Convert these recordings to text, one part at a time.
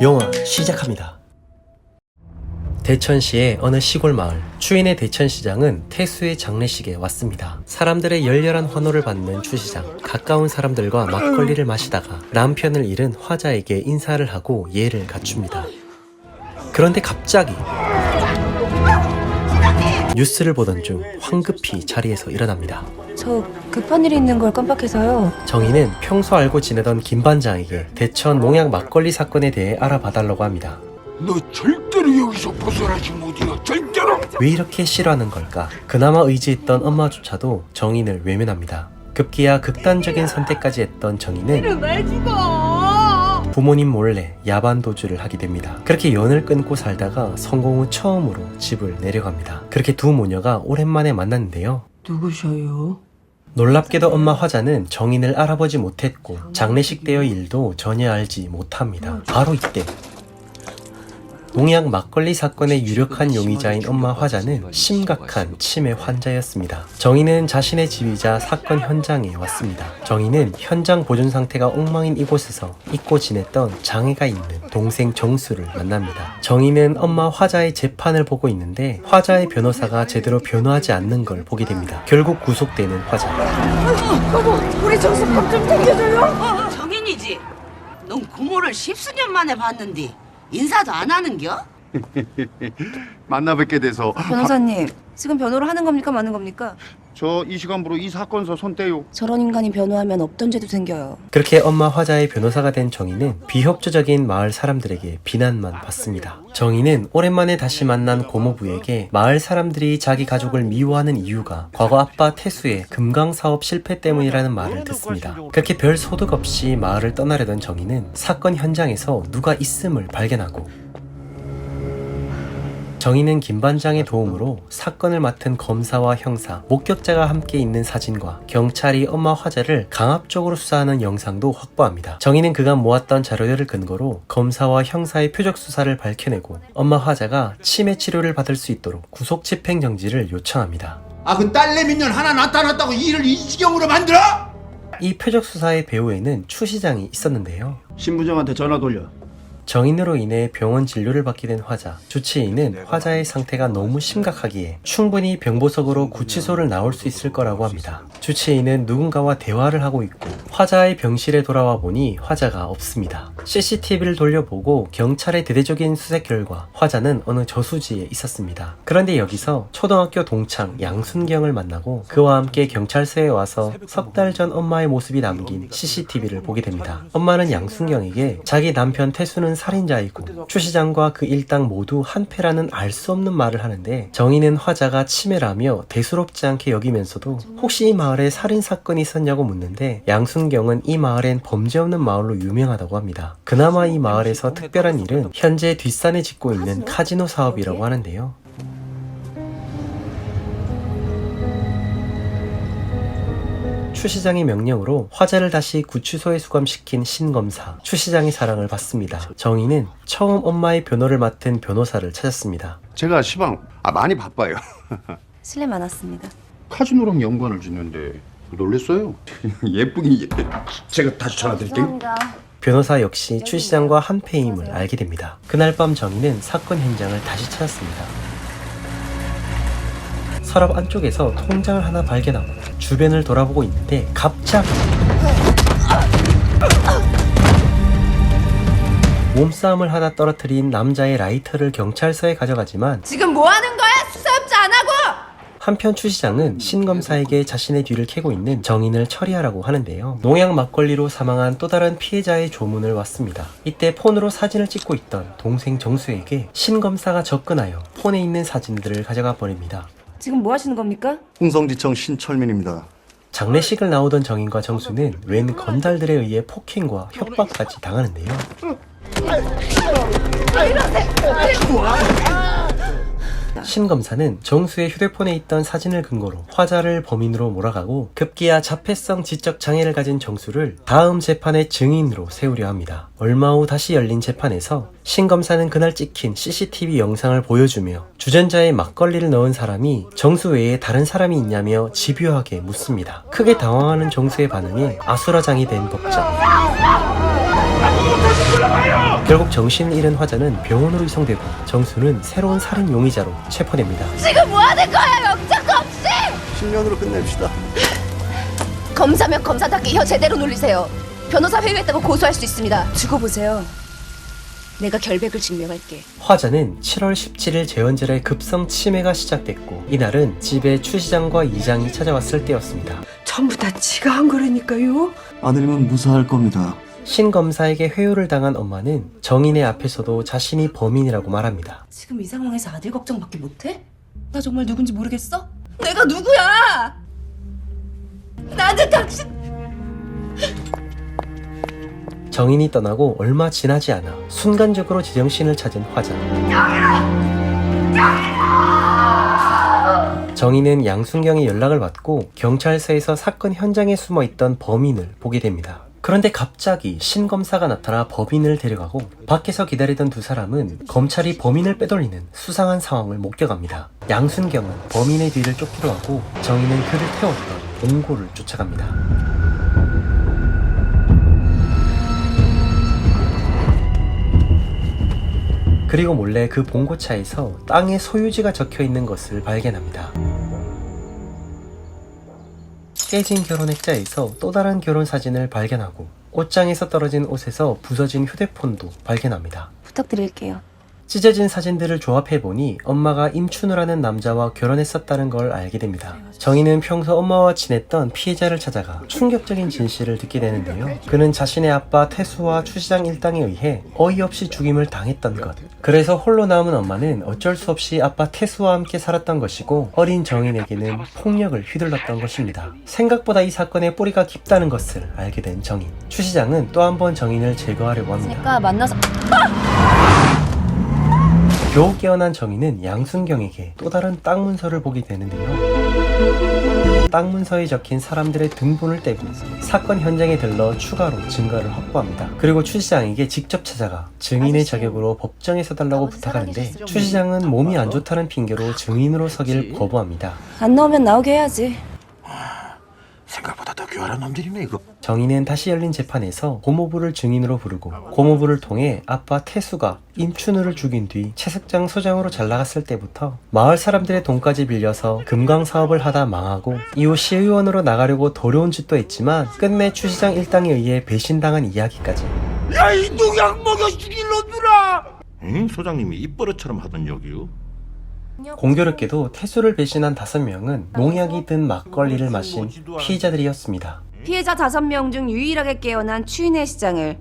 영화 시작합니다. 대천시의 어느 시골 마을, 추인의 대천시장은 태수의 장례식에 왔습니다. 사람들의 열렬한 환호를 받는 추시장, 가까운 사람들과 막걸리를 마시다가 남편을 잃은 화자에게 인사를 하고 예를 갖춥니다. 그런데 갑자기 뉴스를 보던 중 황급히 자리에서 일어납니다. 저 급한 일이 있는 걸 깜빡해서요. 정희는 평소 알고 지내던 김반장에게 대천 농약 막걸리 사건에 대해 알아봐달라고 합니다. 너 절대로 여기서 벗어나지 못해요. 절대로. 왜 이렇게 싫어하는 걸까? 그나마 의지했던 엄마조차도 정인을 외면합니다. 급기야 극단적인 선택까지 했던 정인은 부모님 몰래 야반 도주를 하게 됩니다. 그렇게 연을 끊고 살다가 성공 후 처음으로 집을 내려갑니다. 그렇게 두 모녀가 오랜만에 만났는데요. 누구셔요? 놀랍게도 엄마 화자는 정인을 알아보지 못했고 장례식 때의 일도 전혀 알지 못합니다. 바로 이때 농약 막걸리 사건의 유력한 용의자인 엄마 화자는 심각한 치매 환자였습니다. 정희는 자신의 집이자 사건 현장에 왔습니다. 정희는 현장 보존 상태가 엉망인 이곳에서 잊고 지냈던 장애가 있는 동생 정수를 만납니다. 정희는 엄마 화자의 재판을 보고 있는데 화자의 변호사가 제대로 변호하지 않는 걸 보게 됩니다. 결국 구속되는 화자. 여보, 우리 정수 밥 좀 챙겨줘요. 정인이지? 넌 고모를 십수년 만에 봤는데 인사도 안 하는겨? 만나 뵙게 돼서 변호사님, 지금 변호를 하는 겁니까 마는 겁니까? 저 이 시간부로 이 사건서 손 떼요. 저런 인간이 변호하면 없던 죄도 생겨요. 그렇게 엄마 화자의 변호사가 된 정희는 비협조적인 마을 사람들에게 비난만 받습니다. 정희는 오랜만에 다시 만난 고모부에게 마을 사람들이 자기 가족을 미워하는 이유가 과거 아빠 태수의 금강사업 실패 때문이라는 말을 듣습니다. 그렇게 별 소득 없이 마을을 떠나려던 정희는 사건 현장에서 누가 있음을 발견하고 정희는 김반장의 도움으로 사건을 맡은 검사와 형사, 목격자가 함께 있는 사진과 경찰이 엄마 화자를 강압적으로 수사하는 영상도 확보합니다. 정희는 그간 모았던 자료들을 근거로 검사와 형사의 표적 수사를 밝혀내고 엄마 화자가 치매 치료를 받을 수 있도록 구속 집행정지를 요청합니다. 그 딸내 민년 하나 나타났다고 일을 이 지경으로 만들어? 이 표적 수사의 배후에는 추 시장이 있었는데요. 신부장한테 전화 돌려. 정인으로 인해 병원 진료를 받게 된 화자, 주치의는 화자의 상태가 너무 심각하기에 충분히 병보석으로 구치소를 나올 수 있을 거라고 합니다. 주치의는 누군가와 대화를 하고 있고 화자의 병실에 돌아와 보니 화자가 없습니다. CCTV를 돌려보고 경찰의 대대적인 수색 결과 화자는 어느 저수지에 있었습니다. 그런데 여기서 초등학교 동창 양순경을 만나고 그와 함께 경찰서에 와서 석 달 전 엄마의 모습이 담긴 CCTV를 보게 됩니다. 엄마는 양순경에게 자기 남편 태수는 살인자이고 추 시장과 그 일당 모두 한패라는 알 수 없는 말을 하는데 정희는 화자가 치매라며 대수롭지 않게 여기면서도 혹시 이 마을에 살인사건이 있었냐고 묻는데 양순경은 이 마을엔 범죄 없는 마을로 유명하다고 합니다. 그나마 이 마을에서 특별한 일은 현재 뒷산에 짓고 있는 카지노 사업이라고 하는데요. 추 시장의 명령으로 화자를 다시 구치소에 수감시킨 신검사, 추 시장의 사랑을 받습니다. 정희는 처음 엄마의 변호를 맡은 변호사를 찾았습니다. 제가 시방 많이 바빠요. 실례 많았습니다. 카지노랑 연관을 짓는데 놀랬어요. 예쁘긴 제가 다시 전화 드릴게요. 변호사 역시 추 시장과 한패임을 알게 됩니다. 그날 밤 정희는 사건 현장을 다시 찾았습니다. 서랍 안쪽에서 통장을 하나 발견하고 주변을 돌아보고 있는데 갑자기 몸싸움을 하다 떨어뜨린 남자의 라이터를 경찰서에 가져가지만 지금 뭐 하는 거야? 수사업자 안 하고! 한편 추 시장은 신검사에게 자신의 뒤를 캐고 있는 정인을 처리하라고 하는데요. 농약 막걸리로 사망한 또 다른 피해자의 조문을 왔습니다. 이때 폰으로 사진을 찍고 있던 동생 정수에게 신검사가 접근하여 폰에 있는 사진들을 가져가 버립니다. 지금 뭐 하시는 겁니까? 홍성지청 신철민입니다. 장례식을 나오던 정인과 정수는 웬 건달들에 의해 폭행과 협박까지 당하는데요. 신검사는 정수의 휴대폰에 있던 사진을 근거로 화자를 범인으로 몰아가고 급기야 자폐성 지적 장애를 가진 정수를 다음 재판의 증인으로 세우려 합니다. 얼마 후 다시 열린 재판에서 신검사는 그날 찍힌 CCTV 영상을 보여주며 주전자에 막걸리를 넣은 사람이 정수 외에 다른 사람이 있냐며 집요하게 묻습니다. 크게 당황하는 정수의 반응에 아수라장이 된 법정. 결국 정신을 잃은 화자는 병원으로 이송되고 정수는 새로운 살인 용의자로 체포됩니다. 지금 뭐 하는 거야, 영장 없이! 실명으로 끝냅시다. 검사면 검사답게 혀 제대로 놀리세요. 변호사 회유했다고 고소할 수 있습니다. 두고 보세요. 내가 결백을 증명할게. 화자는 7월 17일 재원절에 급성 치매가 시작됐고 이날은 집에 추 시장과 이장이 찾아왔을 때였습니다. 전부 다 지가 한 거라니까요. 아들이면 무사할 겁니다. 신 검사에게 회유를 당한 엄마는 정인의 앞에서도 자신이 범인이라고 말합니다. 지금 이 상황에서 아들 걱정밖에 못해? 나 정말 누군지 모르겠어? 내가 누구야? 나는 당신... 정인이 떠나고 얼마 지나지 않아 순간적으로 제정신을 찾은 화자. 정인은 양순경의 연락을 받고 경찰서에서 사건 현장에 숨어있던 범인을 보게 됩니다. 그런데 갑자기 신 검사가 나타나 범인을 데려가고 밖에서 기다리던 두 사람은 검찰이 범인을 빼돌리는 수상한 상황을 목격합니다. 양순경은 범인의 뒤를 쫓기로 하고 정인은 그를 태웠던 봉고를 쫓아갑니다. 그리고 몰래 그 봉고차에서 땅의 소유지가 적혀있는 것을 발견합니다. 깨진 결혼 액자에서 또 다른 결혼 사진을 발견하고 옷장에서 떨어진 옷에서 부서진 휴대폰도 발견합니다. 부탁드릴게요. 찢어진 사진들을 조합해보니 엄마가 임춘우라는 남자와 결혼했었다는 걸 알게 됩니다. 정희는 평소 엄마와 친했던 피해자를 찾아가 충격적인 진실을 듣게 되는데요. 그는 자신의 아빠 태수와 추시장 일당에 의해 어이없이 죽임을 당했던 것. 그래서 홀로 남은 엄마는 어쩔 수 없이 아빠 태수와 함께 살았던 것이고 어린 정인에게는 폭력을 휘둘렀던 것입니다. 생각보다 이 사건의 뿌리가 깊다는 것을 알게 된 정인. 추시장은 또 한 번 정인을 제거하려고 합니다. 제가 만나서... 겨우 깨어난 정인은 양순경에게 또 다른 땅 문서를 보게 되는데요. 땅 문서에 적힌 사람들의 등본을 떼고 사건 현장에 들러 추가로 증거를 확보합니다. 그리고 추 시장에게 직접 찾아가 증인의 자격으로 법정에 서달라고 부탁하는데 추 시장은 몸이 안 좋다는 핑계로 증인으로 서길 거부합니다. 안 나오면 나오게 해야지. 생각보다 더 교활한 놈들이네 이거. 정인은 다시 열린 재판에서 고모부를 증인으로 부르고 고모부를 통해 아빠 태수가 임춘우를 죽인 뒤 채석장 소장으로 잘 나갔을 때부터 마을 사람들의 돈까지 빌려서 금강 사업을 하다 망하고 이후 시의원으로 나가려고 도려운 짓도 했지만 끝내 추시장 일당에 의해 배신당한 이야기까지. 야 이 농약 먹여 죽일 놈들아! 응? 소장님이 입버릇처럼 하던 여기요? 공교롭게도 태수를 배신한 5명은 농약이 든 막걸리를 마신 피해자들이었습니다. 피해자 5명 중 유일하게 깨어난 추인의 시장을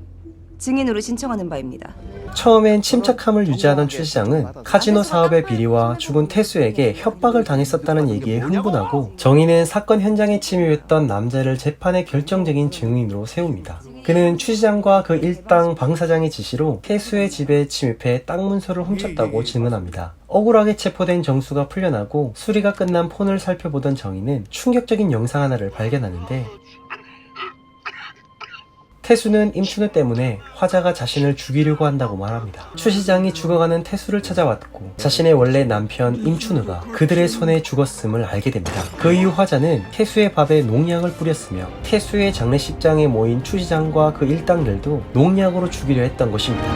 증인으로 신청하는 바입니다. 처음엔 침착함을 유지하던 추 시장은 카지노 사업의 비리와 죽은 태수에게 협박을 당했었다는 얘기에 흥분하고 정인은 사건 현장에 침입했던 남자를 재판의 결정적인 증인으로 세웁니다. 그는 추 시장과 그 일당 방 사장의 지시로 태수의 집에 침입해 땅 문서를 훔쳤다고 증언합니다. 억울하게 체포된 정수가 풀려나고 수리가 끝난 폰을 살펴보던 정인은 충격적인 영상 하나를 발견하는데 태수는 임춘우 때문에 화자가 자신을 죽이려고 한다고 말합니다. 추 시장이 죽어가는 태수를 찾아왔고 자신의 원래 남편 임춘우가 그들의 손에 죽었음을 알게 됩니다. 그 이후 화자는 태수의 밥에 농약을 뿌렸으며 태수의 장례식장에 모인 추 시장과 그 일당들도 농약으로 죽이려 했던 것입니다.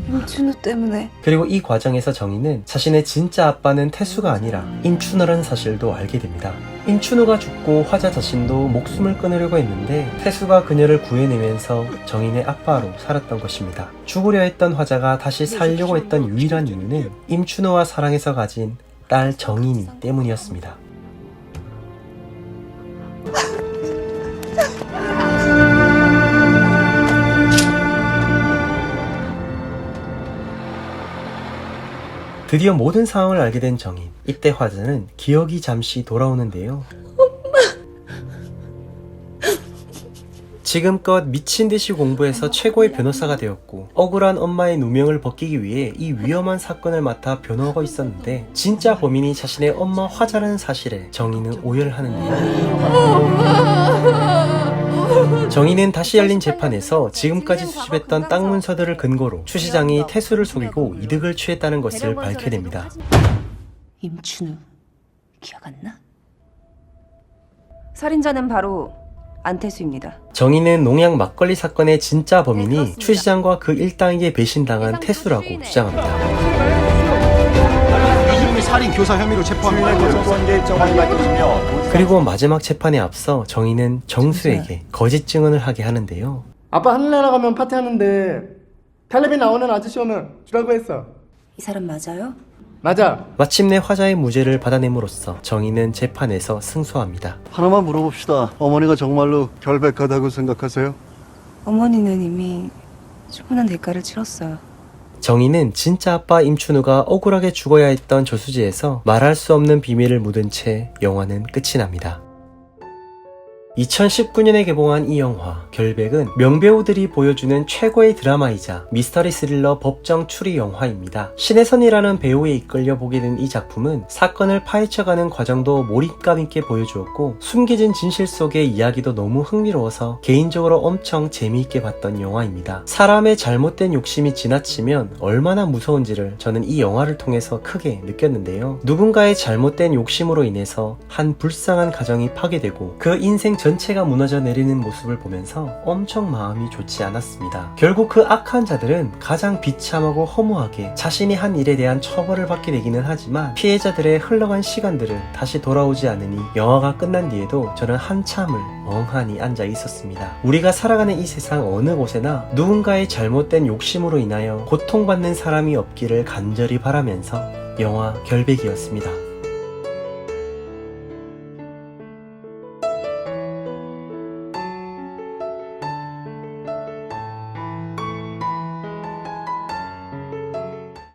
임춘우 때문에. 그리고 이 과정에서 정인은 자신의 진짜 아빠는 태수가 아니라 임춘우라는 사실도 알게 됩니다. 임춘우가 죽고 화자 자신도 목숨을 끊으려고 했는데 태수가 그녀를 구해내면서 정인의 아빠로 살았던 것입니다. 죽으려 했던 화자가 다시 살려고 했던 유일한 이유는 임춘우와 사랑해서 가진 딸 정인이 때문이었습니다. 드디어 모든 상황을 알게 된 정인. 이때 화자는 기억이 잠시 돌아오는데요. 지금껏 미친듯이 공부해서 최고의 변호사가 되었고 억울한 엄마의 누명을 벗기기 위해 이 위험한 사건을 맡아 변호하고 있었는데 진짜 범인이 자신의 엄마 화자라는 사실에 정인은 오해를 하는데요. 정인은 다시 열린 재판에서 지금까지 수집했던 땅 문서들을 근거로 추 시장이 태수를 속이고 이득을 취했다는 것을 밝게 됩니다. 임춘우 기억 안 나? 살인자는 바로 안태수입니다. 정의는 농약 막걸리 사건의 진짜 범인이 그렇습니다. 추 시장과 그 일당에게 배신당한 태수라고 주장합니다. 이준미 살인 교사 혐의로 체포합니다. 그리고 마지막 재판에 앞서 정의는 정수에게 거짓 증언을 하게 하는데요. 아빠 하늘나라 나가면 파티하는데 텔레비 나오는 아저씨 오면 주라고 했어. 이 사람 맞아요? 맞아. 마침내 화자의 무죄를 받아냄으로써 정의는 재판에서 승소합니다. 하나만 물어봅시다. 어머니가 정말로 결백하다고 생각하세요? 어머니는 이미 충분한 대가를 치렀어요. 정의는 진짜 아빠 임춘우가 억울하게 죽어야 했던 저수지에서 말할 수 없는 비밀을 묻은 채 영화는 끝이 납니다. 2019년에 개봉한 이 영화 결백은 명배우들이 보여주는 최고의 드라마이자 미스터리 스릴러 법정 추리 영화입니다. 신혜선이라는 배우에 이끌려 보게 된 이 작품은 사건을 파헤쳐가는 과정도 몰입감 있게 보여주었고 숨겨진 진실 속의 이야기도 너무 흥미로워서 개인적으로 엄청 재미있게 봤던 영화입니다. 사람의 잘못된 욕심이 지나치면 얼마나 무서운지를 저는 이 영화를 통해서 크게 느꼈는데요. 누군가의 잘못된 욕심으로 인해서 한 불쌍한 가정이 파괴되고 그 인생 전체가 무너져 내리는 모습을 보면서 엄청 마음이 좋지 않았습니다. 결국 그 악한 자들은 가장 비참하고 허무하게 자신이 한 일에 대한 처벌을 받게 되기는 하지만 피해자들의 흘러간 시간들은 다시 돌아오지 않으니 영화가 끝난 뒤에도 저는 한참을 멍하니 앉아 있었습니다. 우리가 살아가는 이 세상 어느 곳에나 누군가의 잘못된 욕심으로 인하여 고통받는 사람이 없기를 간절히 바라면서 영화 결백이었습니다.